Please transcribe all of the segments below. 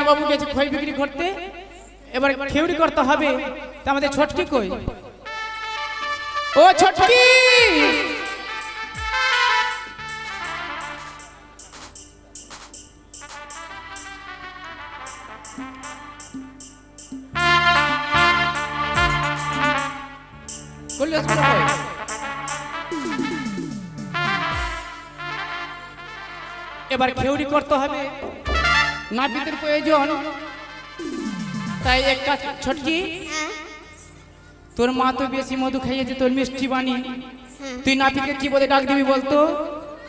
বাবু গেছে খই বিক্রি করতে, এবার খেউড়ি করতে হবে। তা আমাদের ছোটকি কই? ও ছোটকি, এবার খেউড়ি করতে হবে, নাপিতের প্রয়োজন। তাই এক কাজ ছোটকি, তোর মা তো বেশি মধু খাইয়েছে, তোর মিষ্টি বানি, তুই নাপিতকে কি বলে ডাক দিবি বলতো?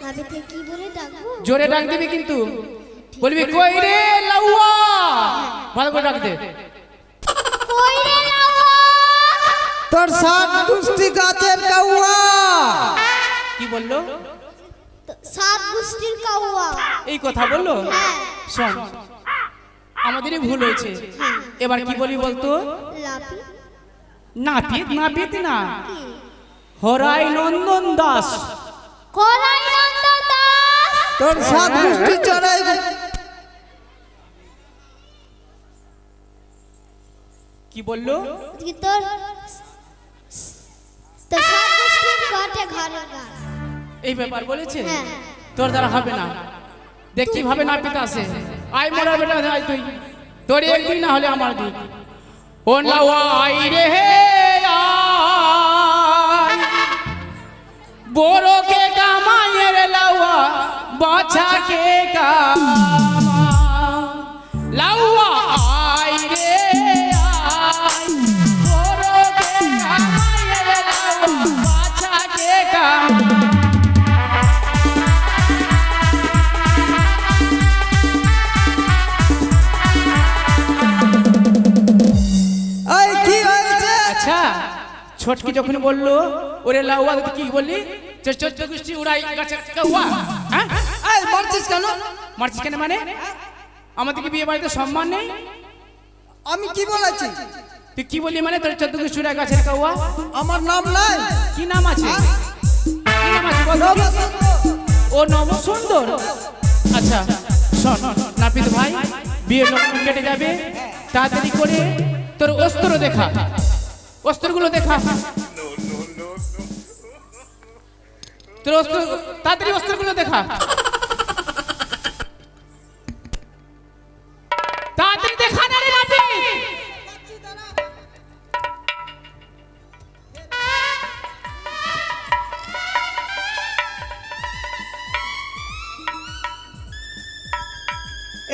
নাপিতকে কি বলে ডাকবো? জোরে ডাক দিবি কিন্তু, বলবি কই রে লাউয়া, ভালো করে ডাক দে। কই রে লাউয়া, তোর সাত গুষ্টি গাছের কাউয়া। কি বললো? সাত গুষ্টির কাউয়া। এই কথা বললো? শোন, আমাদেরই ভুল হয়েছে, এবার কি বলি বলতো? লাপি। নাপিত নাপিত না, হরাই নন্দন দাস। হরাই নন্দন দাস। তোর সাত গুষ্টি চড়াই। কি বললো? কি তোর তো সাত গুষ্টির কাটে ঘরের গাছ। এই ব্যাপার বলেছে? তোর দ্বারা হবে না, দেখ কিভাবে নাপিত আসে। আই মোরা বেটা, আই তুই, তোর একদিন না হলে আমার দিক। ও লাউয়া আই রে হে আই, বড়কে কামাইয়ের লাউয়া, বাছাকে কামা। লাউয়া আই রে আই, বড়কে কামাইয়ের লাউয়া, বাছাকে কামা। আচ্ছা, ছোটকি যখন বললো ওরে লাউয়া, কি বললি? 14 গুষ্টি উড়াই গাছের কাউয়া। হ্যাঁ, এই মারছিস কেন? মারছিস কেন মানে? আমাদের কি বিয়ে বাড়িতে সম্মান নেই? আমি কি বলেছি? তুই কি বললি মানে? তোর 14 গুষ্টি উড়াই গাছের কাউয়া। আমার নাম নাই। কি নাম আছে? কি নাম আছে বল? ও নব সুন্দর। আচ্ছা শোন নাপিত ভাই, বিয়ের লোক কেটে যাবে, তাড়াতাড়ি করে তোর অস্ত্র দেখা, অস্ত্রগুলো দেখা, তোর অস্ত্র, তাড়াতাড়ি অস্ত্রগুলো দেখা, তাড়াতাড়ি দেখা না রে নাপিত।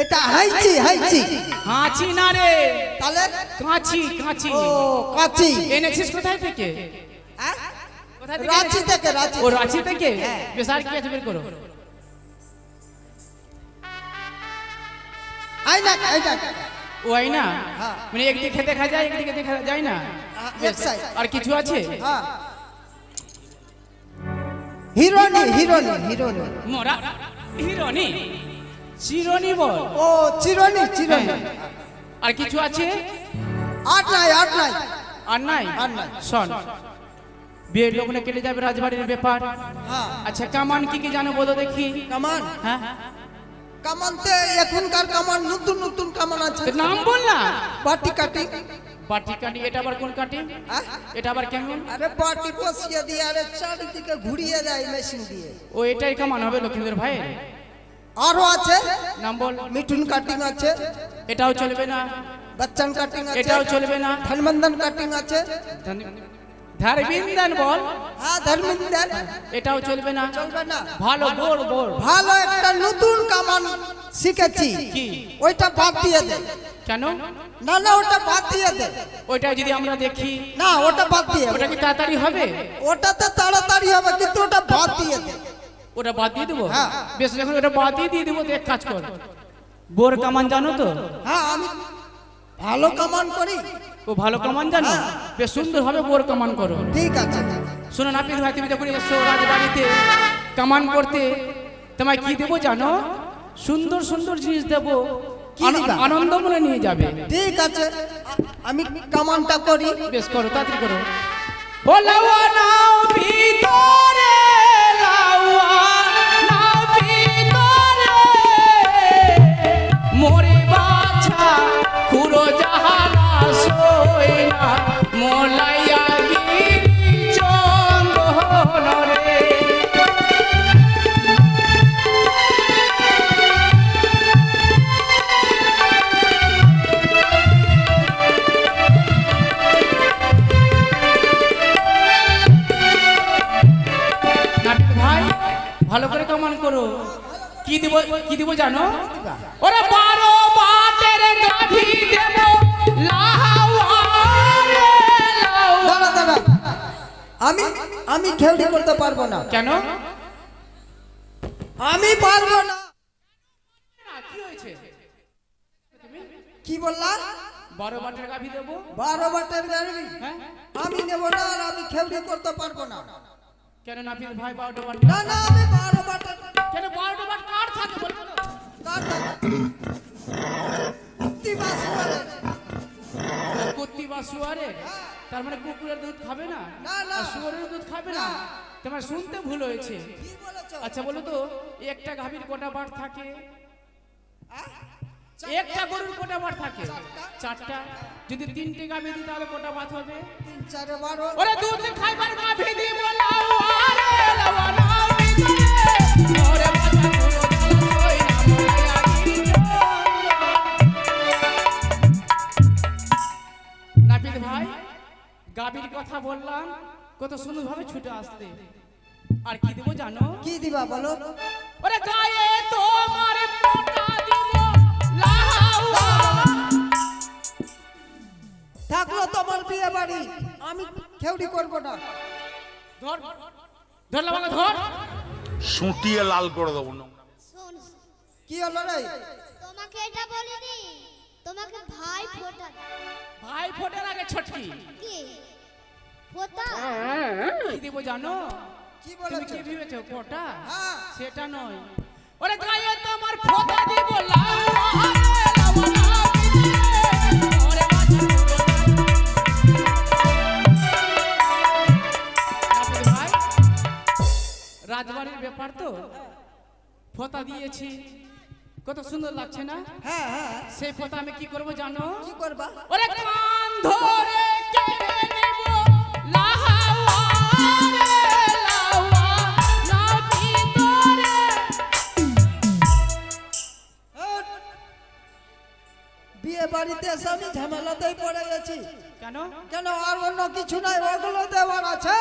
এটা হাইছি হাইছি। হাঁচি না রে, তাহলে কাঁচি কাঁচি। ও কাচি। এনেছিস কোথায় থেকে? কোথায় থেকে? রাঁচি থেকে। রাঁচি। ও রাঁচি থেকে? বেশ, আর কি আছে বের করো। আইনা আইনা। ও আইনা, মানে একদিকে দেখা যায় একদিকে দেখা যায় না। এক সাইড। আর কিছু আছে? হ্যাঁ, হিরোনি হিরোনি হিরোনি। মোরা হিরোনি, চিরনি বল। ও চিরনি চিরনি। আর কিছু আছে? আট নাই আট নাই। আর নাই? আর নাই। শোন, বিয়ের লগ্নে কেটে যাবে রাজবাড়ির ব্যাপার। হ্যাঁ। আচ্ছা কামান কি কি জানো বলো দেখি? কামান? হ্যাঁ, কামানতে এখনকার কামান নতুন নতুন কামান আছে। তোর নাম বল না। বাটি কাটি। বাটি কাটি, এটা আবার কোন কাটি? এটা আবার কেমন? আরে বাটি বসিয়ে দিয়ে আরে চারিদিকে ঘুরিয়ে যায় মেশিন দিয়ে। ও এটাই কামান হবে লক্ষ্মীদের ভাইয়ের? আরো আছে। নাম বল। মিঠুন কাটিং আছে। এটাও চলবে না। বচ্চন কাটিং আছে। এটাও চলবে না। ধর্মেন্দ্র কাটিং আছে। ধর্মেন্দ্র বল। হ্যাঁ ধর্মেন্দ্র। এটাও চলবে না। চলবে না। ভালো বল বল। ভালো একটা নতুন কামান শিখেছি। কি? ওইটা বাদ দিয়ে দে। কেন? না না ওটা বাদ দিয়ে দে। ওইটা যদি আমরা দেখি, না ওটা বাদ দিয়ে দে। ওটা কি তাড়াতাড়ি হবে? ওটাতে তাড়াতাড়ি হবে কিন্তু ওটা বাদ দিয়ে দে। ওটা বাদ দিয়ে দেবো? হ্যাঁ। বেশ, যখন ওটা বাদ দিয়ে দেবো তো এক কাজ কর, বোর কামান জানো তো? হ্যাঁ আমি ভালো কামান করি। ও ভালো কামান জানো? বেশ সুন্দর হবে, বোর কামান করো। ঠিক আছে। শোনো নাপিত ভাই, তুমি যখন এসছো রাজবাড়িতে কামান করতে, তোমায় কি দেবো জানো? সুন্দর সুন্দর জিনিস দেবো, আনন্দ মনে নিয়ে যাবে। ঠিক আছে, আমি কামানটা করি। বেশ করো, তাড়াতাড়ি করো। ও লাউয়া নাও ভিতরে, লাউয়া নাও ভিতরে, মোরে বাছা ভালো করে কমান করো। কি দিব জানো? ওরে 12 বাটের গাভী দেব লাহাওয়ারে লাও। দাঁড়া দাঁড়া, আমি খেউড়ি করতে পারবো না। কেন? আমি পারবো না। কি হয়েছে? কি বললা? 12 বাটের গাভী দেব। 12 বাটের গাড়ি হ্যাঁ, আমি নেব না, আর আমি খেউড়ি করতে পারবো না। কেন নাপিত ভাই 12 বাট? না না, আমি 12 বাটের কেন 12 বাট কার থাকে বলবো তো? কার বাসুয়ারের। কুত্তি বা শুয়ারে? তার মানে কুকুরের দুধ খাবে না? না, না। আর শুয়ারের দুধ খাবে না? তোমার শুনতে ভুল হয়েছে। কি বলেছো? আচ্ছা বলো তো, একটা গাভীর কটা বাট থাকে? হ্যাঁ? একটা গরুর কটা বাট থাকে? চারটা। 4টা। যদি 3টে গাভী দিই তাহলে কটা বাট হবে? 3 4 12। ওরে দুধ খাইবার গাভী দিব লাওয়ারে লাওয়ানা ওরে বাজা গুলো কই না মোয়া কি নাপিত ভাই, গাভীর কথা বললাম, কত সুন্দরভাবে ছুটে আসতে। আর কি দেব জানো? কি দিবা বলো? ওরে গায়ে তোমার পোটা দিব লাহাওয়া। থাকলো তোমার বিয়ে বাড়ি, আমি খেউড়ি করবো না। ধর ধর লাগা ধর। সুটিয়ে লাল করে দেবো না। শোন, কি হলো রে? তোমাকে এটা বলিনি, তোমাকে ভাই ফোটা। ভাই ফোটার আগে ছটকি কি ফোটা? কি দেব জানো? কি তুমি বলেছো? কি ভেবেছো ফোটা? হ্যাঁ। সেটা নয়। ওরে গায়ে তোমার ফোটা দিব লাওয়ারে লাওয়ানা ওরে বাজা গুলো। নাপিত ভাই, রাজবাড়ির ব্যাপার তো, ফোঁতা দিয়েছি, কত সুন্দর লাগছে না? হ্যাঁ হ্যাঁ। সেই ফোঁতা আমি কি করব জানো? কি করবা? ওরে কান ধরে কেড়ে নেব লাহাওয়ারে লাওয়া না ভিতরে। হট! বিয়ে বাড়িতে এসে আমি ঝামেলাতেই পড়ে গেছি। কেন? কেন আর অন্য কিছু নাই, ওগুলো দেওয়ার আছে।